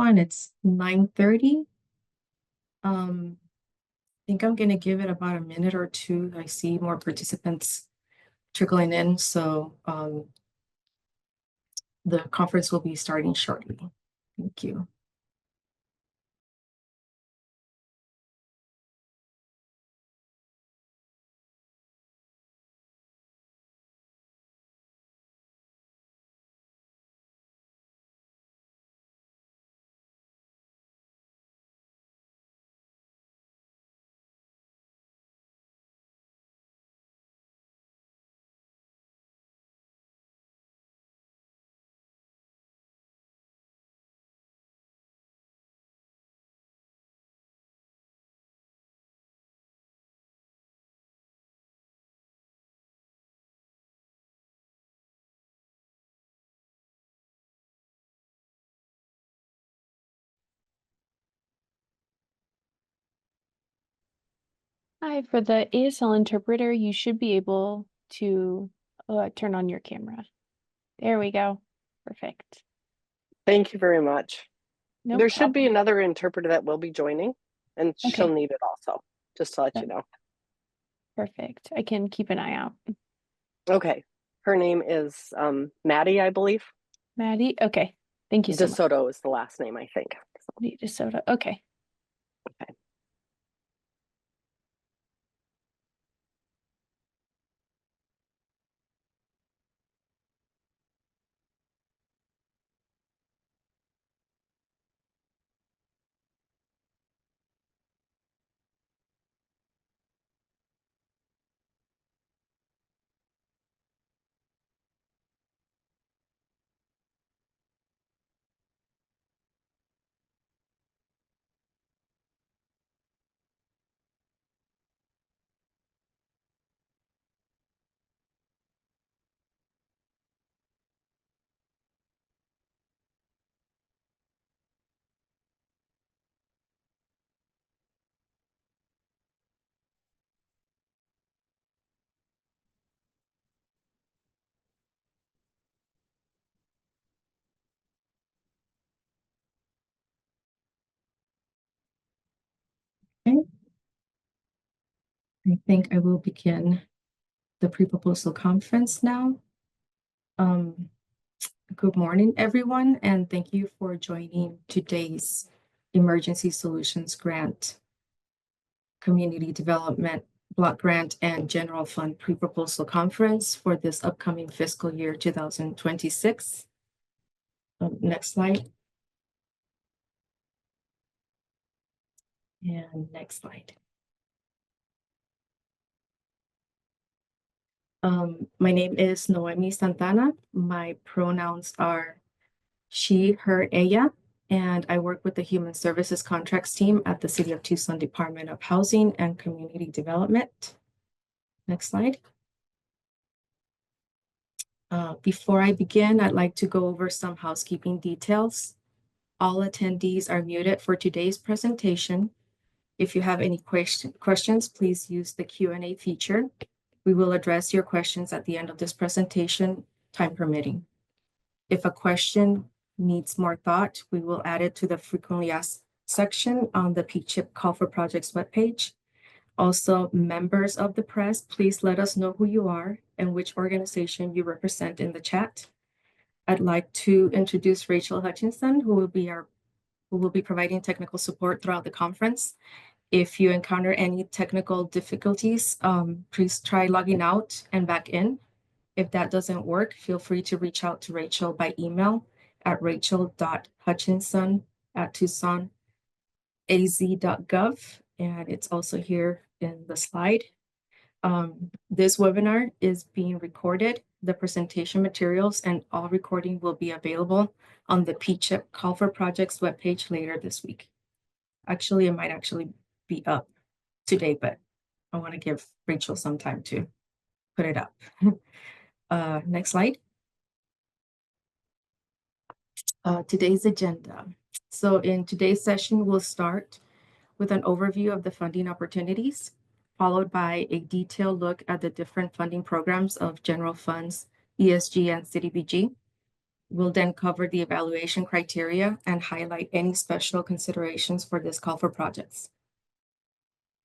everyone. It's 9:30. I think I'm going to give it about a minute or two. I see more participants trickling in, so the conference will be starting shortly. Thank you. Hi, for the ASL interpreter, you should be able to turn on your camera. There we go. Perfect. Thank you very much. No there should be problem. another interpreter that will be joining, and she'll Okay. need it also, just to let you know. Perfect. I can keep an eye out. Okay. Her name is Maddie, I believe. Maddie? Okay. Thank you so much. DeSoto is the last name, I think. Maddie DeSoto. Okay. Okay. Okay. I think I will begin the pre-proposal conference now. Good morning, everyone, and thank you for joining today's Emergency Solutions Grant, Community Development Block Grant, and General Fund Pre-Proposal Conference for this upcoming fiscal year 2026. Next slide. And next slide. My name is Noemi Santana. My pronouns are she, her, ella, and I work with the Human Services Contracts team at the City of Tucson Department of Housing and Community Development. Next slide. Before I begin, I'd like to go over some housekeeping details. All attendees are muted for today's presentation. If you have any questions, please use the Q&A feature. We will address your questions at the end of this presentation, time permitting. If a question needs more thought, we will add it to the frequently asked section on the PCHIP Call for Projects webpage. Also, members of the press, please let us know who you are and which organization you represent in the chat. I'd like to introduce Rachel Hutchinson, who will be providing technical support throughout the conference. If you encounter any technical difficulties, please try logging out and back in. If that doesn't work, feel free to reach out to Rachel by email at rachel.hutchinson@tucsonaz.gov, and it's also here in the slide. This webinar is being recorded. The presentation materials and all recording will be available on the PCHIP Call for Projects webpage later this week. Actually, it might actually be up today, but I want to give Rachel some time to put it up. Next slide. Today's agenda. So in today's session, we'll start with an overview of the funding opportunities, followed by a detailed look at the different funding programs of general funds, ESG, and CDBG. We'll then cover the evaluation criteria and highlight any special considerations for this call for projects.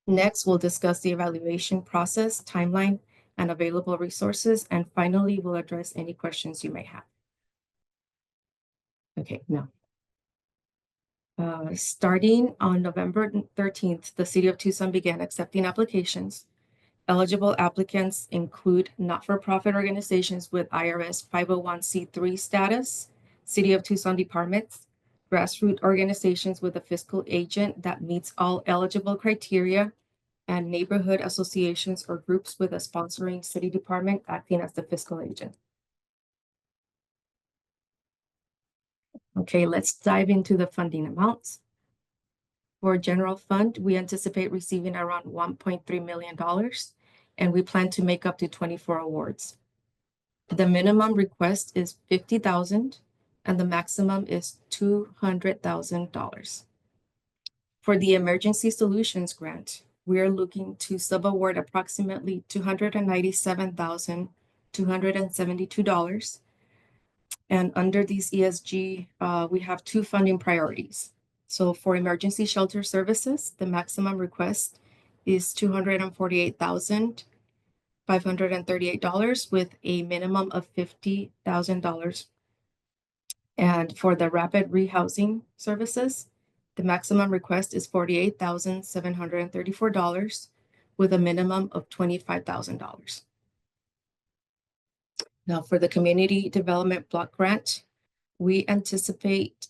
Next, we'll discuss the evaluation process, timeline, and available resources. And finally, we'll address any questions you may have. Okay, now. Starting on November 13th, the City of Tucson began accepting applications. Eligible applicants include not-for-profit organizations with IRS 501c3 status, City of Tucson departments, grassroots organizations with a fiscal agent that meets all eligible criteria, and neighborhood associations or groups with a sponsoring city department acting as the fiscal agent. Okay, let's dive into the funding amounts. For general fund, we anticipate receiving around $1.3 million, and we plan to make up to 24 awards. The minimum request is $50,000, and the maximum is $200,000. For the Emergency Solutions Grant, we are looking to subaward approximately $297,272. And under these ESG, we have two funding priorities. So for emergency shelter services, the maximum request is $248,538 with a minimum of $50,000. And for the rapid rehousing services, the maximum request is $48,734 with a minimum of $25,000. Now for the Community Development Block Grant, we anticipate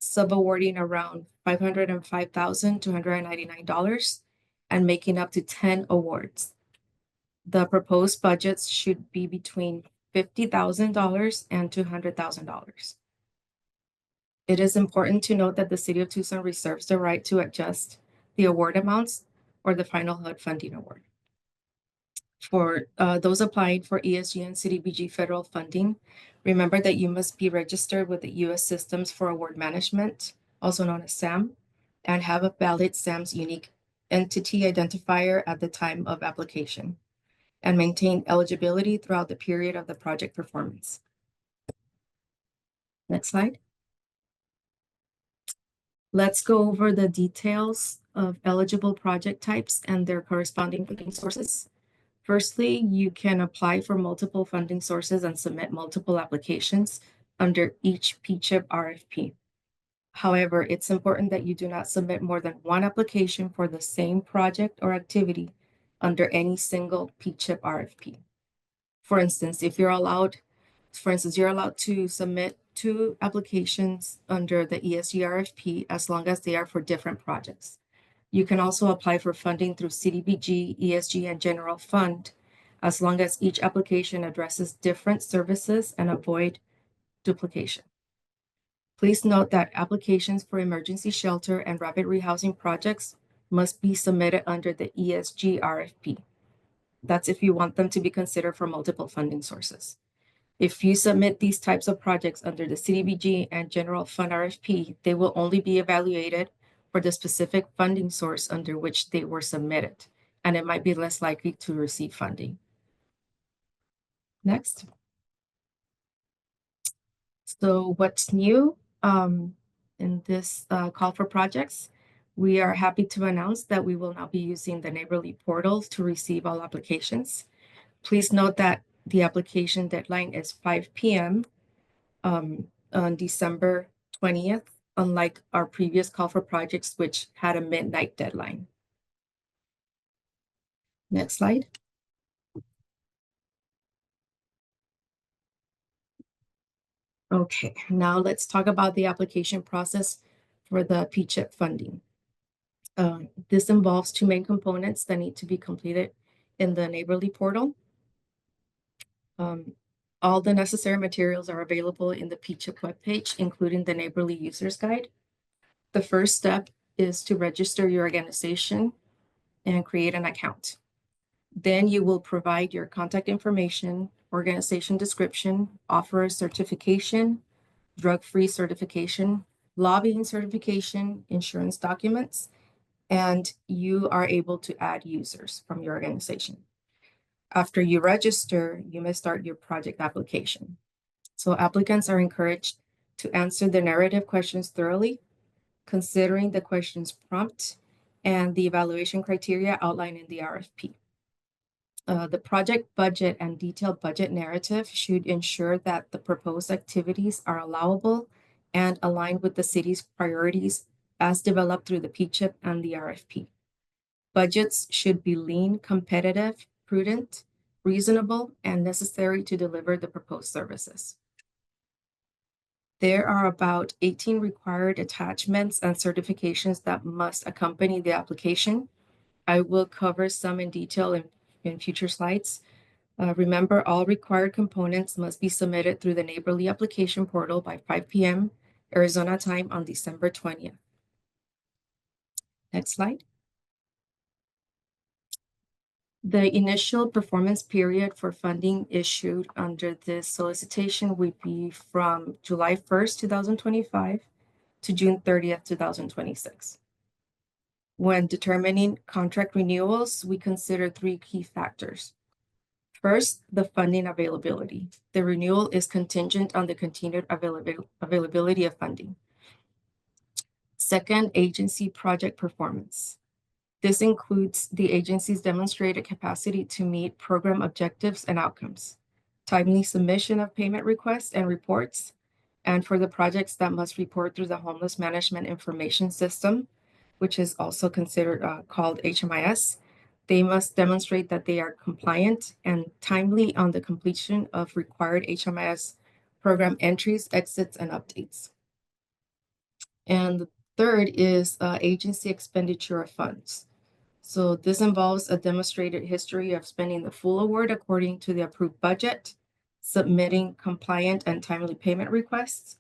subawarding around $505,299 and making up to 10 awards. The proposed budgets should be between $50,000 and $200,000. It is important to note that the City of Tucson reserves the right to adjust the award amounts or the final HUD funding award. For those applying for ESG and CDBG federal funding, remember that you must be registered with the U.S. Systems for Award Management, also known as SAM, and have a valid SAM's unique entity identifier at the time of application, and maintain eligibility throughout the period of the project performance. Next slide. Let's go over the details of eligible project types and their corresponding funding sources. Firstly, you can apply for multiple funding sources and submit multiple applications under each P-CHIP RFP. However, it's important that you do not submit more than one application for the same project or activity under any single P-CHIP RFP. For instance, you're allowed to submit 2 applications under the ESG RFP as long as they are for different projects. You can also apply for funding through CDBG, ESG, and General Fund, as long as each application addresses different services and avoid duplication. Please note that applications for emergency shelter and rapid rehousing projects must be submitted under the ESG RFP. That's if you want them to be considered for multiple funding sources. If you submit these types of projects under the CDBG and General Fund RFP, they will only be evaluated for the specific funding source under which they were submitted, and it might be less likely to receive funding. Next. So what's new in this call for projects? We are happy to announce that we will now be using the Neighborly portal to receive all applications. Please note that the application deadline is 5 p.m. On December 20th, unlike our previous call for projects, which had a midnight deadline. Next slide. Okay, now let's talk about the application process for the P-CHIP funding. This involves 2 main components that need to be completed in the Neighborly portal. All the necessary materials are available in the P-CHIP webpage, including the Neighborly User's Guide. The first step is to register your organization and create an account. Then you will provide your contact information, organization description, offer certification, drug-free certification, lobbying certification, insurance documents, and you are able to add users from your organization. After you register, you may start your project application. So applicants are encouraged to answer the narrative questions thoroughly, considering the questions prompt and the evaluation criteria outlined in the RFP. The project budget and detailed budget narrative should ensure that the proposed activities are allowable and aligned with the city's priorities as developed through the PCHIP and the RFP. Budgets should be lean, competitive, prudent, reasonable, and necessary to deliver the proposed services. There are about 18 required attachments and certifications that must accompany the application. I will cover some in detail in future slides. Remember, all required components must be submitted through the Neighborly application portal by 5 p.m. Arizona time on December 20th. Next slide. The initial performance period for funding issued under this solicitation would be from July 1st, 2025 to June 30th, 2026. When determining contract renewals, we consider 3 key factors. First, the funding availability. The renewal is contingent on the continued availability of funding. Second, agency project performance. This includes the agency's demonstrated capacity to meet program objectives and outcomes, timely submission of payment requests and reports, and for the projects that must report through the Homeless Management Information System, which is also considered called HMIS, they must demonstrate that they are compliant and timely on the completion of required HMIS program entries, exits, and updates. And the third is agency expenditure of funds. So this involves a demonstrated history of spending the full award according to the approved budget, submitting compliant and timely payment requests,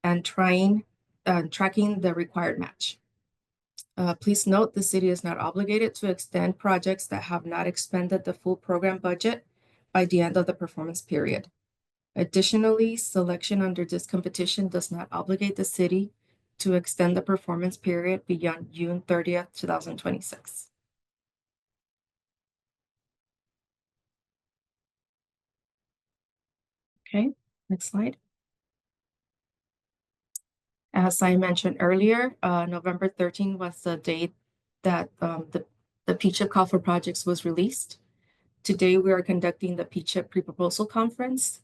and tracking the required match. Please note the city is not obligated to extend projects that have not expended the full program budget by the end of the performance period. Additionally, selection under this competition does not obligate the city to extend the performance period beyond June 30th, 2026. Okay, next slide. As I mentioned earlier, November 13 was the date that the PCHIP call for projects was released. Today, we are conducting the PCHIP pre-proposal conference,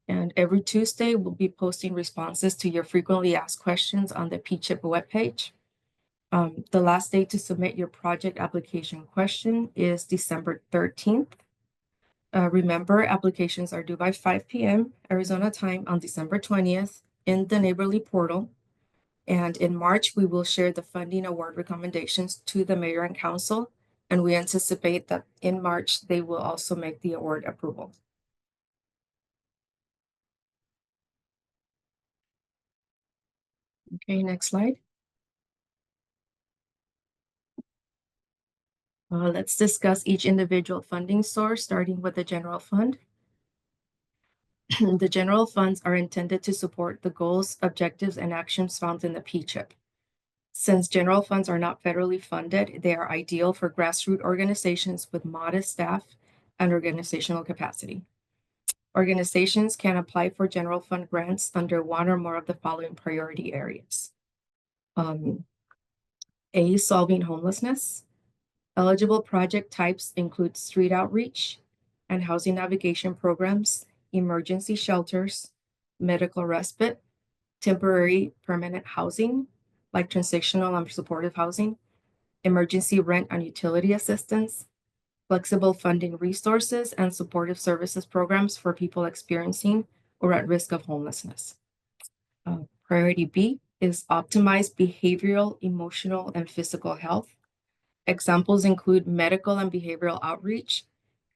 and every Tuesday, we'll be posting responses to your frequently asked questions on the PCHIP webpage. The last day to submit your project application question is December 13th. Remember, applications are due by 5 p.m. Arizona time on December 20th in the Neighborly portal. And in March, we will share the funding award recommendations to the mayor and council. And we anticipate that in March, they will also make the award approval. Okay, next slide. Let's discuss each individual funding source, starting with the general fund. The general funds are intended to support the goals, objectives, and actions found in the PCHIP. Since general funds are not federally funded, they are ideal for grassroots organizations with modest staff and organizational capacity. Organizations can apply for general fund grants under one or more of the following priority areas. A, solving homelessness. Eligible project types include street outreach and housing navigation programs, emergency shelters, medical respite, temporary permanent housing, like transitional and supportive housing, emergency rent and utility assistance, flexible funding resources, and supportive services programs for people experiencing or at risk of homelessness. Priority B is optimized behavioral, emotional, and physical health. Examples include medical and behavioral outreach,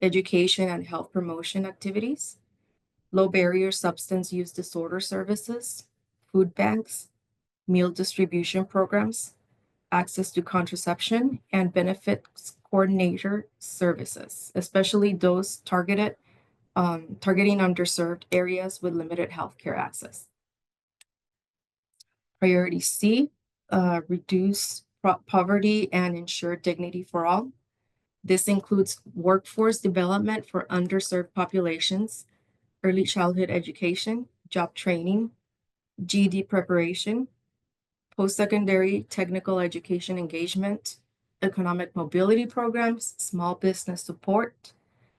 education and health promotion activities, low barrier substance use disorder services, food banks, meal distribution programs, access to contraception, and benefits coordinator services, especially those targeting underserved areas with limited healthcare access. Priority C, reduce poverty and ensure dignity for all. This includes workforce development for underserved populations, early childhood education, job training, GED preparation, post-secondary technical education engagement, economic mobility programs, small business support,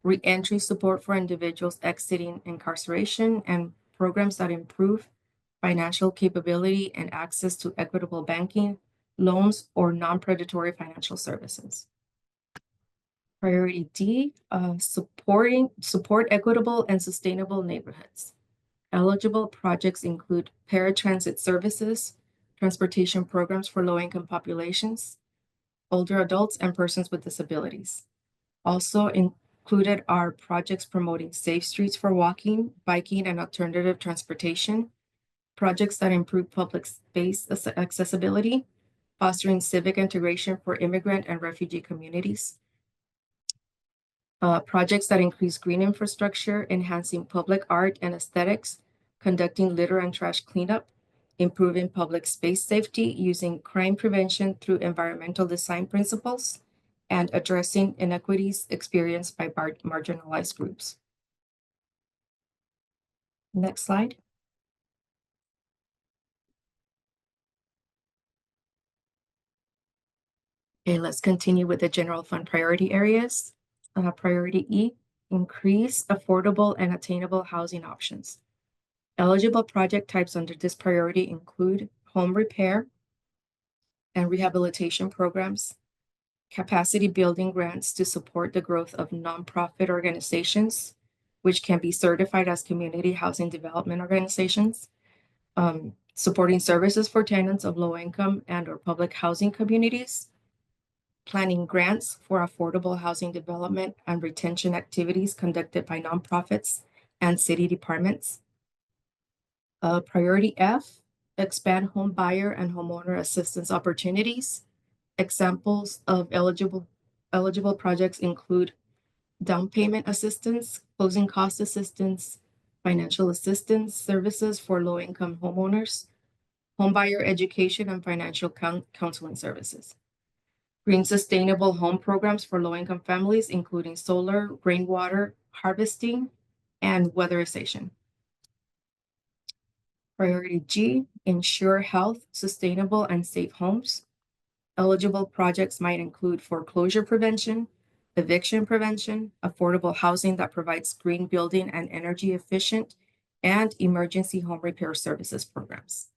reentry support for individuals exiting incarceration, and programs that improve financial capability and access to equitable banking, loans, or non-predatory financial services. Priority D, support equitable and sustainable neighborhoods. Eligible projects include paratransit services, transportation programs for low-income populations, older adults, and persons with disabilities. Also included are projects promoting safe streets for walking, biking, and alternative transportation, projects that improve public space accessibility, fostering civic integration for immigrant and refugee communities, projects that increase green infrastructure, enhancing public art and aesthetics, conducting litter and trash cleanup, improving public space safety using crime prevention through environmental design principles, and addressing inequities experienced by marginalized groups. Next slide. Okay, let's continue with the general fund priority areas. Priority E, increase affordable and attainable housing options. Eligible project types under this priority include home repair and rehabilitation programs, capacity building grants to support the growth of nonprofit organizations, which can be certified as community housing development organizations, supporting services for tenants of low income and/or public housing communities, planning grants for affordable housing development and retention activities conducted by nonprofits and city departments. Priority F, expand home buyer and homeowner assistance opportunities. Examples of eligible projects include down payment assistance, closing cost assistance, financial assistance services for low-income homeowners, homebuyer education and financial counseling services. Green sustainable home programs for low-income families, including solar, rainwater harvesting, and weatherization. Priority G, ensure health, sustainable, and safe homes. Eligible projects might include foreclosure prevention, eviction prevention, affordable housing that provides green building and energy efficient, and emergency home repair services programs.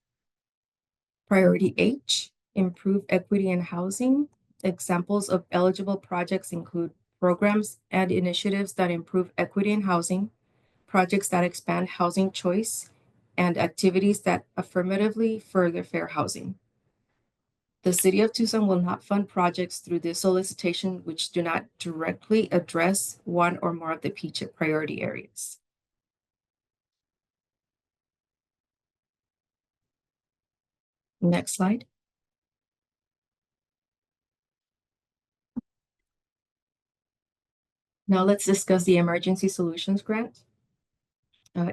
Priority H, improve equity in housing. Examples of eligible projects include programs and initiatives that improve equity in housing, projects that expand housing choice, and activities that affirmatively further fair housing. The City of Tucson will not fund projects through this solicitation which do not directly address one or more of the PCHIP priority areas. Next slide. Now let's discuss the Emergency Solutions Grant.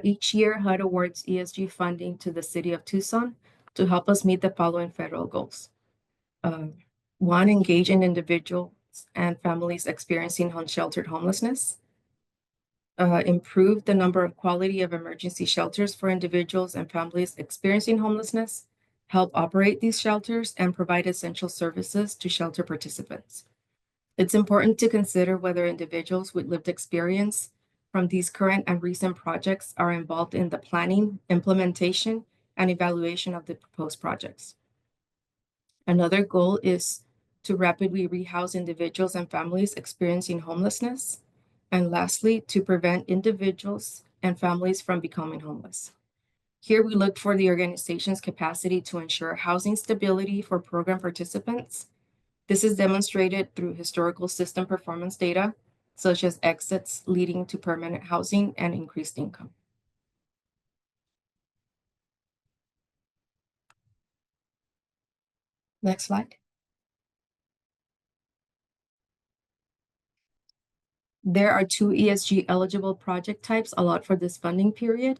Each year, HUD awards ESG funding to the City of Tucson to help us meet the following federal goals. One, engage in individuals and families experiencing unsheltered homelessness. Improve the number of quality of emergency shelters for individuals and families experiencing homelessness. Help operate these shelters and provide essential services to shelter participants. It's important to consider whether individuals with lived experience from these current and recent projects are involved in the planning, implementation, and evaluation of the proposed projects. Another goal is to rapidly rehouse individuals and families experiencing homelessness. And lastly, to prevent individuals and families from becoming homeless. Here we look for the organization's capacity to ensure housing stability for program participants. This is demonstrated through historical system performance data, such as exits leading to permanent housing and increased income. Next slide. There are two ESG eligible project types allowed for this funding period.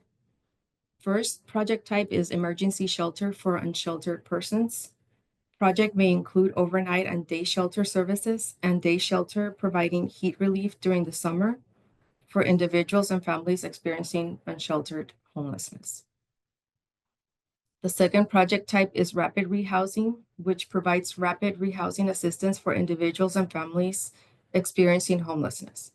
First, project type is emergency shelter for unsheltered persons. Project may include overnight and day shelter services and day shelter providing heat relief during the summer for individuals and families experiencing unsheltered homelessness. The second project type is rapid rehousing, which provides rapid rehousing assistance for individuals and families experiencing homelessness.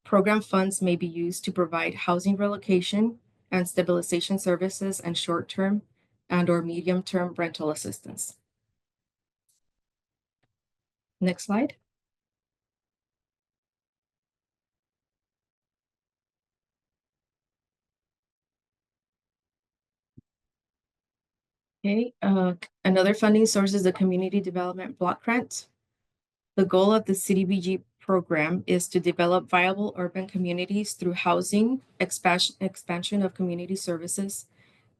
Program funds may be used to provide housing relocation and stabilization services and short-term and/or medium-term rental assistance. Next slide. Okay, another funding source is the Community Development Block Grant. The goal of the CDBG program is to develop viable urban communities through housing, expansion of community services,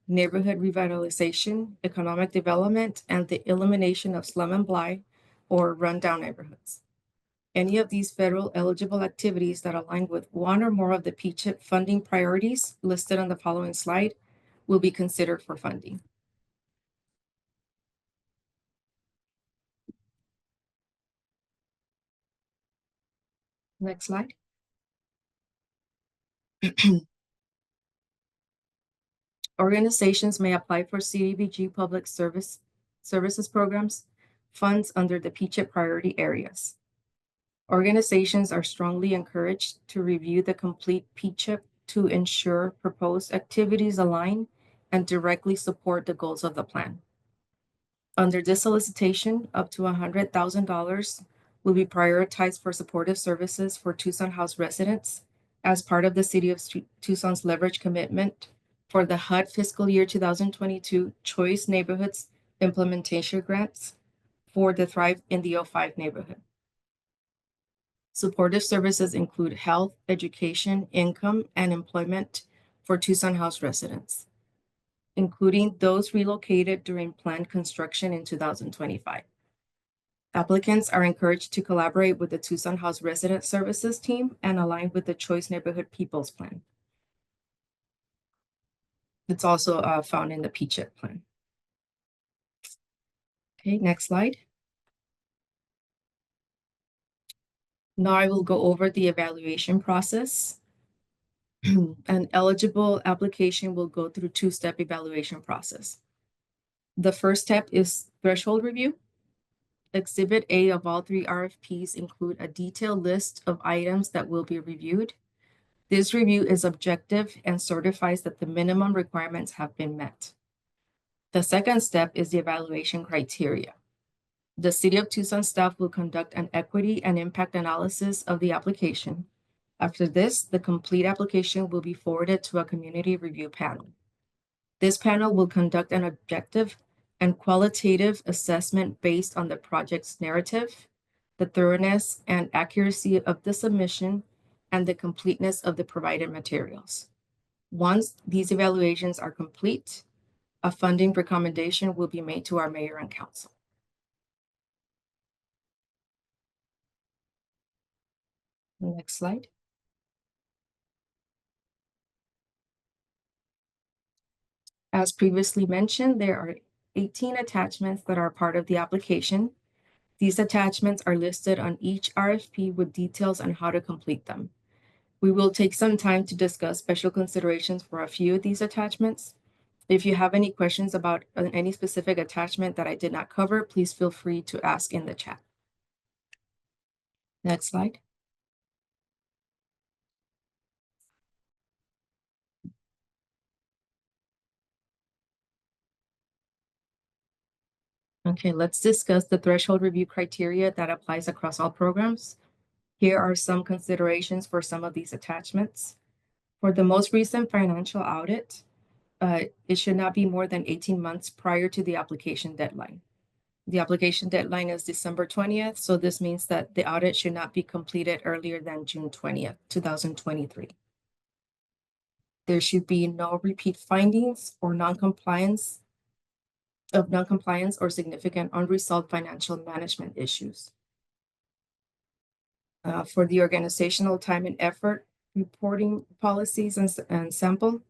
neighborhood revitalization, economic development, and the elimination of slum and blight or rundown neighborhoods. Any of these federal eligible activities that align with one or more of the PCHIP funding priorities listed on the following slide will be considered for funding. Next slide. Organizations may apply for CDBG public services programs, funds under the PCHIP priority areas. Organizations are strongly encouraged to review the complete PCHIP to ensure proposed activities align and directly support the goals of the plan. Under this solicitation, up to $100,000 will be prioritized for supportive services for Tucson House residents as part of the City of Tucson's leverage commitment for the HUD fiscal year 2022 Choice Neighborhoods Implementation Grants for the Thrive in the 05 neighborhood. Supportive services include health, education, income, and employment for Tucson House residents, including those relocated during planned construction in 2025. Applicants are encouraged to collaborate with the Tucson House Resident Services team and align with the Choice Neighborhood People's Plan. It's also found in the PCHIP plan. Okay, next slide. Now I will go over the evaluation process. An eligible application will go through two-step evaluation process. The first step is threshold review. Exhibit A of all three RFPs include a detailed list of items that will be reviewed. This review is objective and certifies that the minimum requirements have been met. The second step is the evaluation criteria. The City of Tucson staff will conduct an equity and impact analysis of the application. After this, the complete application will be forwarded to a community review panel. This panel will conduct an objective and qualitative assessment based on the project's narrative, the thoroughness and accuracy of the submission, and the completeness of the provided materials. Once these evaluations are complete, a funding recommendation will be made to our mayor and council. Next slide. As previously mentioned, there are 18 attachments that are part of the application. These attachments are listed on each RFP with details on how to complete them. We will take some time to discuss special considerations for a few of these attachments. If you have any questions about any specific attachment that I did not cover, please feel free to ask in the chat. Next slide. Okay, let's discuss the threshold review criteria that applies across all programs. Here are some considerations for some of these attachments. For the most recent financial audit, it should not be more than 18 months prior to the application deadline. The application deadline is December 20th, so this means that the audit should not be completed earlier than June 20th, 2023. There should be no repeat findings or non-compliance or significant unresolved financial management issues. For the organizational time and effort reporting policies and sample,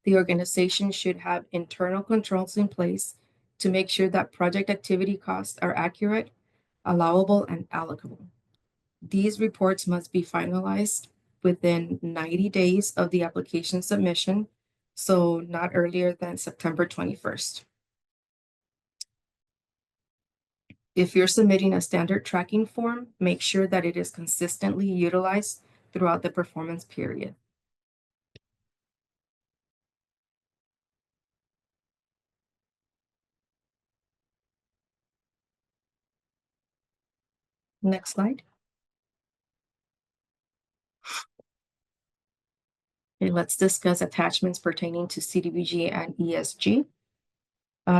the organization should have internal controls in place to make sure that project activity costs are accurate, allowable, and allocable. These reports must be finalized within 90 days of the application submission so not earlier than September 21st. If you're submitting a standard tracking form, make sure that it is consistently utilized throughout the performance period. Next slide. Okay, let's discuss attachments pertaining to CDBG and ESG.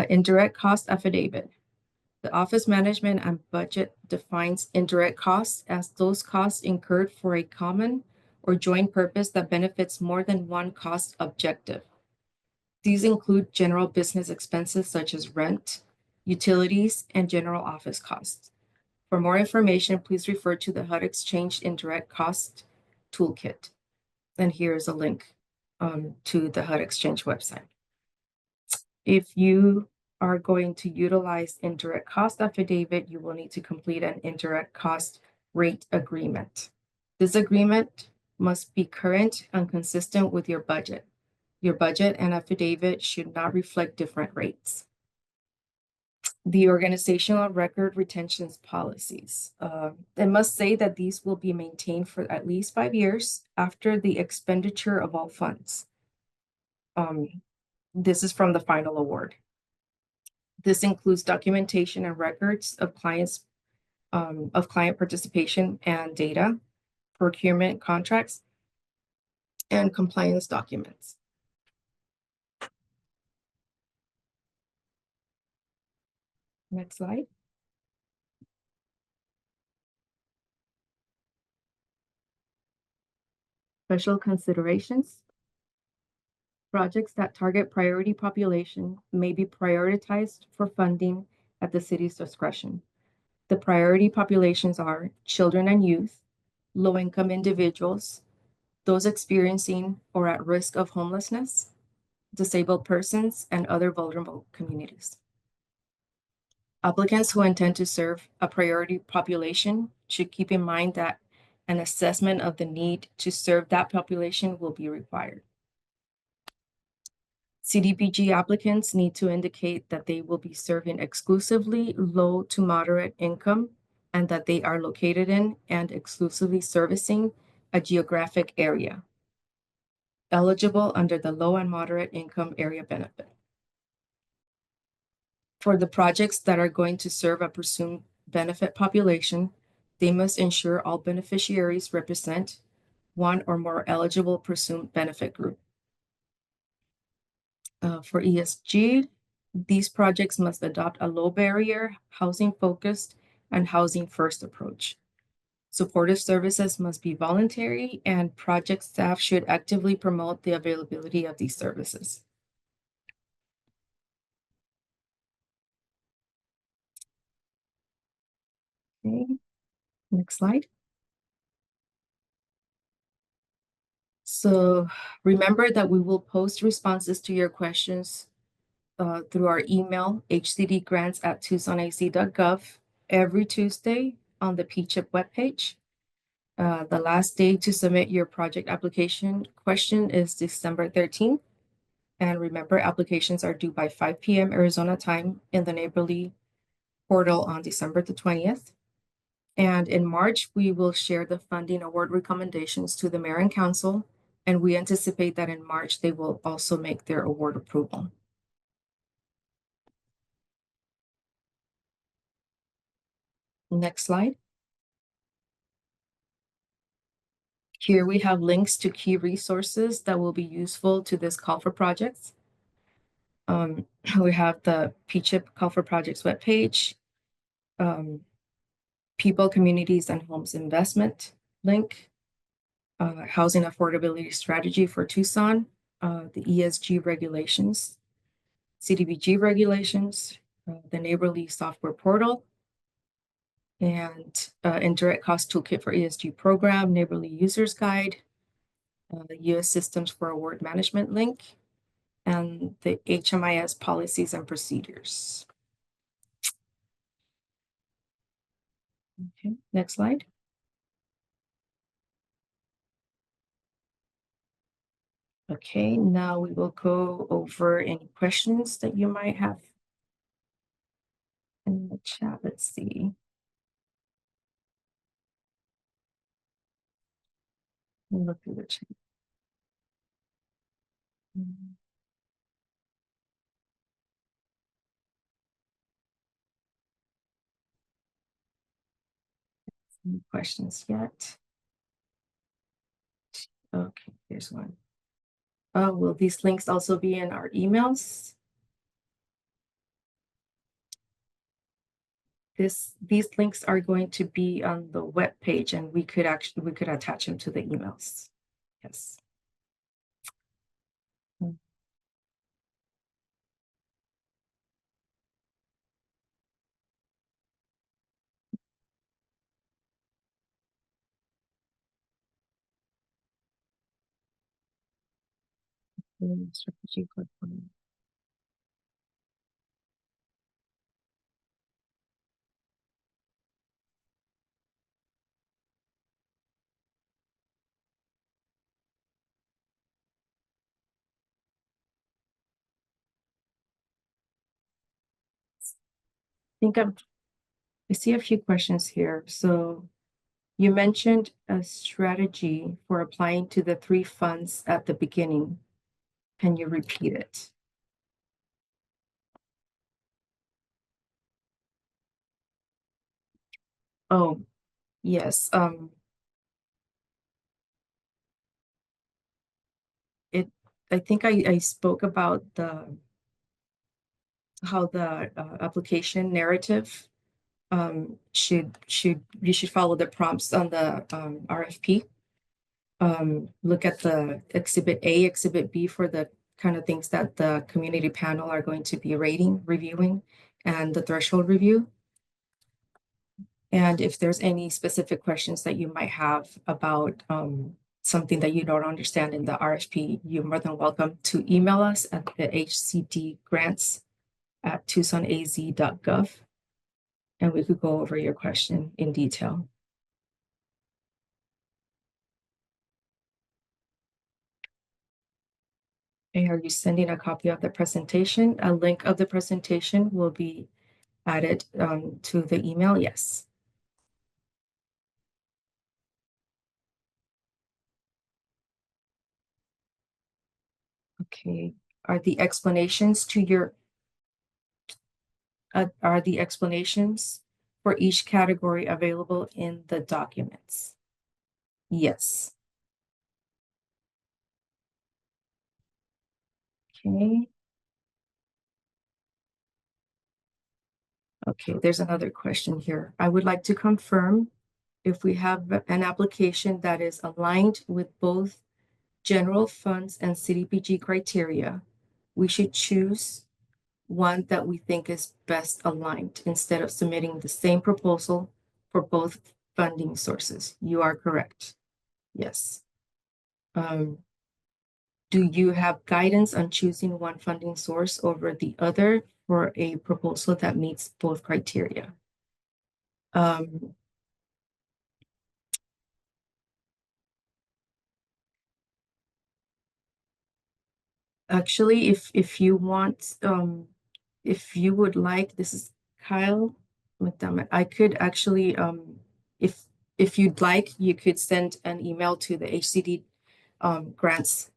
Indirect cost affidavit. The Office Management and Budget defines indirect costs as those costs incurred for a common or joint purpose that benefits more than one cost objective. These include general business expenses such as rent, utilities, and general office costs. For more information, please refer to the HUD Exchange Indirect Cost Toolkit. And here's a link to the HUD Exchange website. If you are going to utilize indirect cost affidavit, you will need to complete an indirect cost rate agreement. This agreement must be current and consistent with your budget. Your budget and affidavit should not reflect different rates. The organizational record retentions policies. I must say that these will be maintained for at least 5 years after the expenditure of all funds. This is from the final award. This includes documentation and records of clients, of client participation and data, procurement contracts, and compliance documents. Next slide. Special considerations. Projects that target priority population may be prioritized for funding at the city's discretion. The priority populations are children and youth, low-income individuals, those experiencing or at risk of homelessness, disabled persons, and other vulnerable communities. Applicants who intend to serve a priority population should keep in mind that an assessment of the need to serve that population will be required. CDBG applicants need to indicate that they will be serving exclusively low to moderate income and that they are located in and exclusively servicing a geographic area eligible under the low and moderate income area benefit. For the projects that are going to serve a presumed benefit population, they must ensure all beneficiaries represent one or more eligible presumed benefit group. For ESG, these projects must adopt a low barrier, housing focused, and housing first approach. Supportive services must be voluntary, and project staff should actively promote the availability of these services. Okay, next slide. So remember that we will post responses to your questions through our email, hcdgrants@tucsonaz.gov, every Tuesday on the PCHIP webpage. The last day to submit your project application question is December 13th. And remember, applications are due by 5 p.m. Arizona time in the Neighborly portal on December the 20th. And in March, we will share the funding award recommendations to the mayor and council. And we anticipate that in March, they will also make their award approval. Next slide. Here we have links to key resources that will be useful to this call for projects. We have the PCHIP call for projects webpage, People, Communities, and Homes Investment link, Housing Affordability Strategy for Tucson, the ESG regulations, CDBG regulations, the Neighborly software portal, and Indirect Cost Toolkit for ESG program, Neighborly Users Guide, the U.S. Systems for Award Management link, and the HMIS policies and procedures. Okay, next slide. Okay, now we will go over any questions that you might have in the chat. Let's see. Let me look through the chat. Any questions yet? Okay, here's one. Will these links also be in our emails? These links are going to be on the web page, and we could attach them to the emails. Yes. Strategic portfolio. I see a few questions here. So you mentioned a strategy for applying to the 3 funds at the beginning. Can you repeat it? Oh, yes. I think I spoke about how the application narrative you should follow the prompts on the RFP. Look at the Exhibit A, Exhibit B for the kind of things that the community panel are going to be reviewing, and the threshold review. And if there's any specific questions that you might have about something that you don't understand in the RFP, you're more than welcome to email us at the hcdgrants@tucsonaz.gov, and we could go over your question in detail. Okay, are you sending a copy of the presentation? A link of the presentation will be added to the email, yes. Okay, are the explanations for each category available in the documents? Yes. Okay. Okay, there's another question here. I would like to confirm if we have an application that is aligned with both general funds and CDBG criteria, we should choose one that we think is best aligned instead of submitting the same proposal for both funding sources. You are correct. Yes. Do you have guidance on choosing one funding source over the other for a proposal that meets both criteria? Actually, if you want, if you would like, this is Kyle McDermott. I could actually, if you'd like, you could send an email to the HCD grants,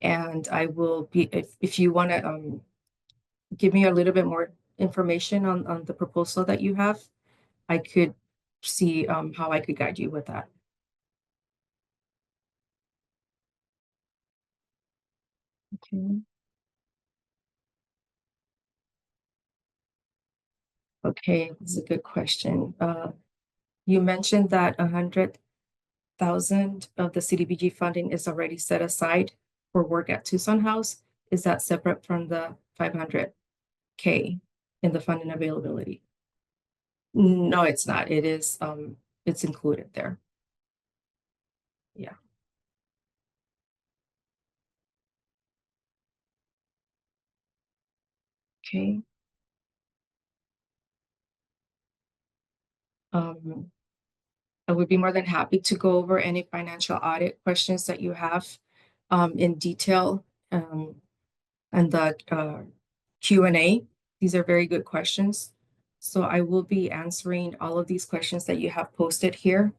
and I will be, if you want to give me a little bit more information on the proposal that you have, I could see how I could guide you with that. Okay. Okay, this is a good question. You mentioned that 100,000 of the CDBG funding is already set aside for work at Tucson House. Is that separate from the 500K in the funding availability? No, it's not. It is, it's included there. Yeah. Okay. I would be more than happy to go over any financial audit questions that you have in detail and the Q&A. These are very good questions. So I will be answering all of these questions that you have posted here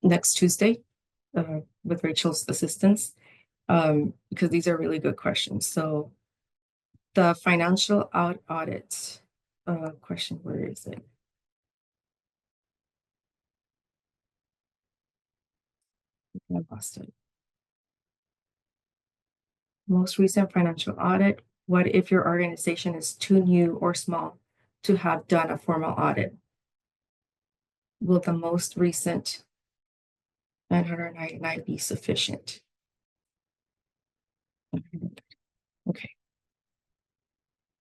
next Tuesday with Rachel's assistance, because these are really good questions. So the financial audit question, where is it? I lost it. Most recent financial audit. What if your organization is too new or small to have done a formal audit? Will the most recent 999 be sufficient? Okay.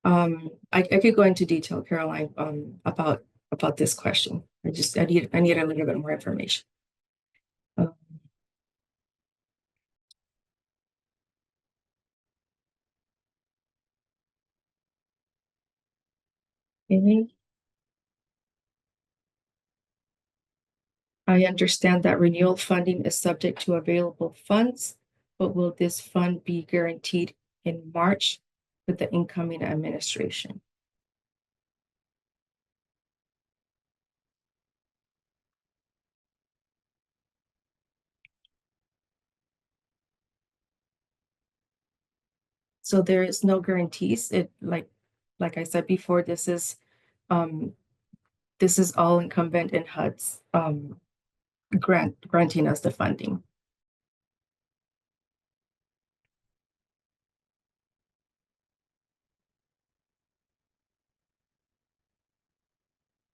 I could go into detail, Caroline, about this question. I need a little bit more information. Okay. I understand that renewal funding is subject to available funds, but will this fund be guaranteed in March with the incoming administration? So there is no guarantees. It like I said before, this is all incumbent in HUD's granting us the funding.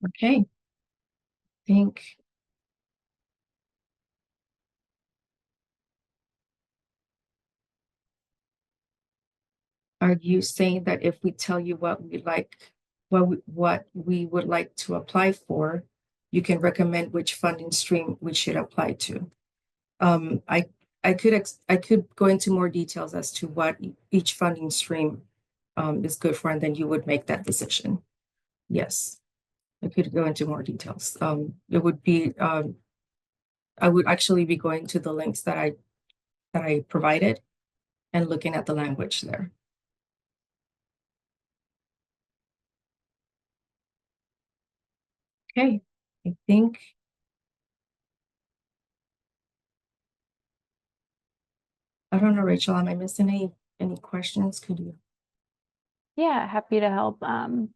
Okay. I think are you saying that if we tell you what we like, what we would like to apply for, you can recommend which funding stream we should apply to? I could go into more details as to what each funding stream is good for, and then you would make that decision. Yes, I could go into more details. It would be I would actually be going to the links that I provided and looking at the language there. Okay, I think I don't know, Rachel, am I missing any questions? Could you? Yeah, happy to help. Trying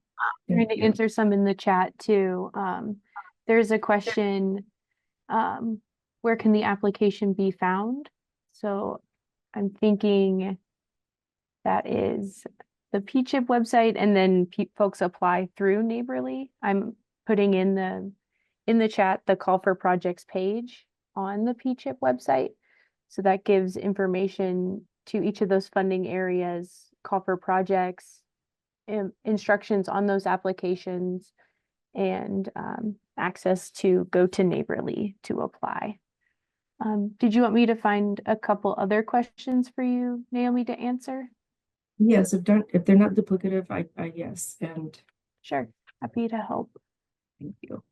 Thank to you. answer some in the chat too. There's a question, where can the application be found? So I'm thinking that is the PCHIP website, and then folks apply through Neighborly. I'm putting in the chat the call for projects page on the PCHIP website. So that gives information to each of those funding areas, call for projects, instructions on those applications, and access to go to Neighborly to apply. Did you want me to find a couple other questions for you, Naomi, to answer? Yes, if they're not duplicative, I yes, and Sure, happy to help. thank you.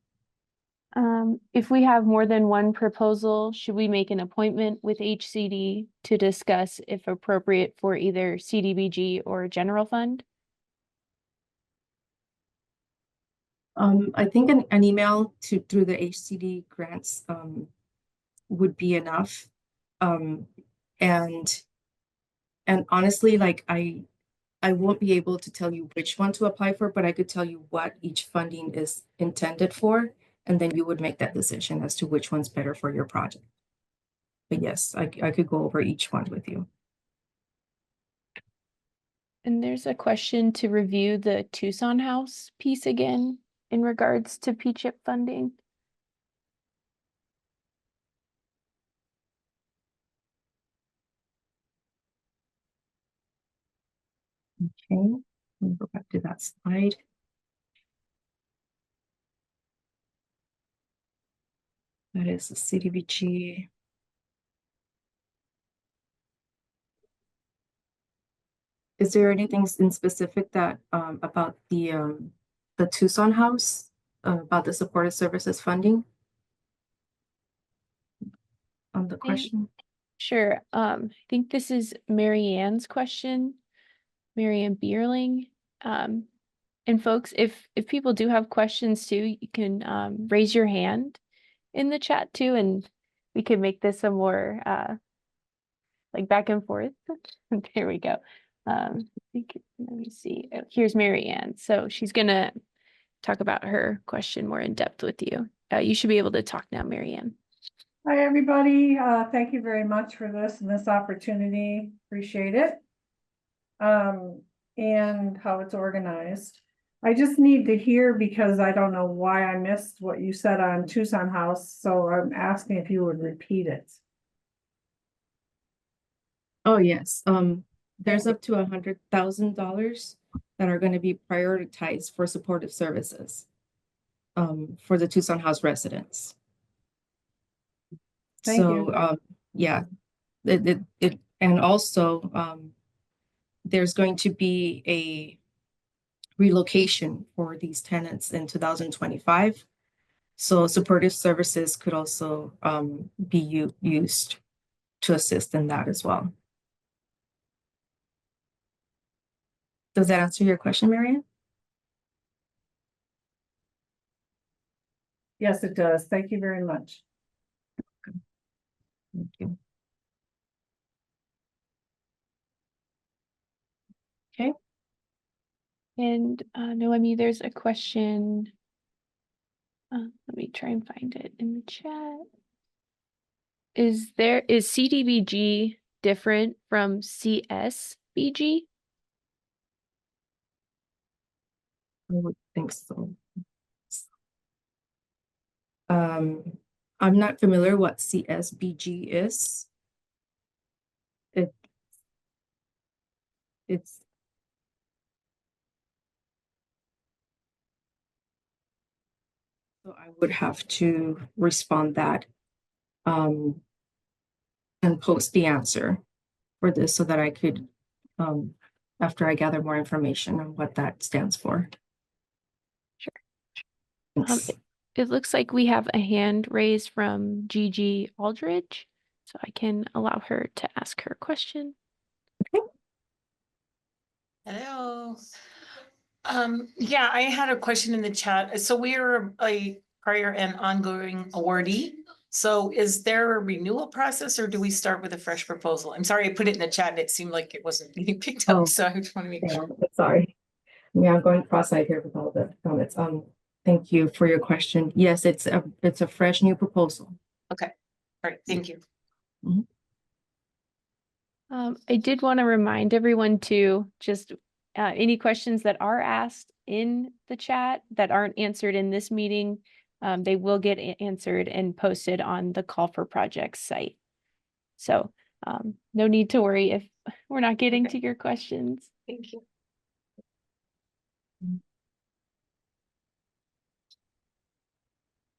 If we have more than one proposal, should we make an appointment with HCD to discuss if appropriate for either CDBG or general fund? I think an email through the HCD grants would be enough. And honestly, like I won't be able to tell you which one to apply for, but I could tell you what each funding is intended for, and then you would make that decision as to which one's better for your project. But yes, I could go over each one with you. And there's a question to review the Tucson House piece again in regards to PCHIP funding. Okay, let me go back to that slide. That is the CDBG. Is there anything in specific that about the Tucson House about the supportive services funding on the question? Sure. I think this is Mary Ann's question, Mary Ann Bierling. And folks, if people do have questions too, you can raise your hand in the chat too, and we can make this a more like back and forth. There we go. I think, let me see. Oh, here's Mary Ann. So she's gonna talk about her question more in depth with you. You should be able to talk now, Mary Ann. Hi, everybody. Thank you very much for this opportunity. Appreciate it. And how it's organized. I just need to hear because I don't know why I missed what you said on Tucson House, so I'm asking if you would repeat it. Oh, yes. There's up to $100,000 that are going to be prioritized for supportive services for the Tucson House residents. Thank So, you. yeah, and also there's going to be a relocation for these tenants in 2025. So supportive services could also be used to assist in that as well. Does that answer your question, Marianne? Yes, it does. Thank you very much. Thank you. Okay. And Noemi, there's a question. Let me try and find it in the chat. Is CDBG different from CSBG? I would think so. I'm not familiar what CSBG is. It's so I would have to respond that and post the answer for this so that I could after I gather more information on what that stands for. Sure. Thanks. It looks like we have a hand raised from Gigi Aldridge, so I can allow her to ask her question. Hello. Yeah, I had a question in the chat. So we are a prior and ongoing awardee. So is there a renewal process or do we start with a fresh proposal? I'm sorry, I put it in the chat and it seemed like it wasn't being picked Oh. up, so I just want to make sure. Sorry. Yeah, I'm going cross-eyed here with all the comments. Thank you for your question. Yes, it's a fresh new proposal. Okay, all right, thank you. I did want to remind everyone to just any questions that are asked in the chat that aren't answered in this meeting, they will get answered and posted on the Call for Projects site. So no need to worry if we're not getting to your questions. Thank you.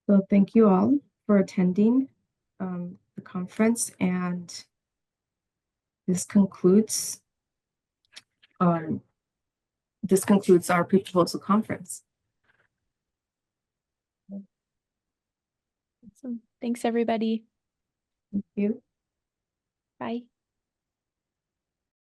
So thank you all for attending the conference, and this concludes our pre-proposal conference. Awesome. Thanks, everybody. Thank you. Bye.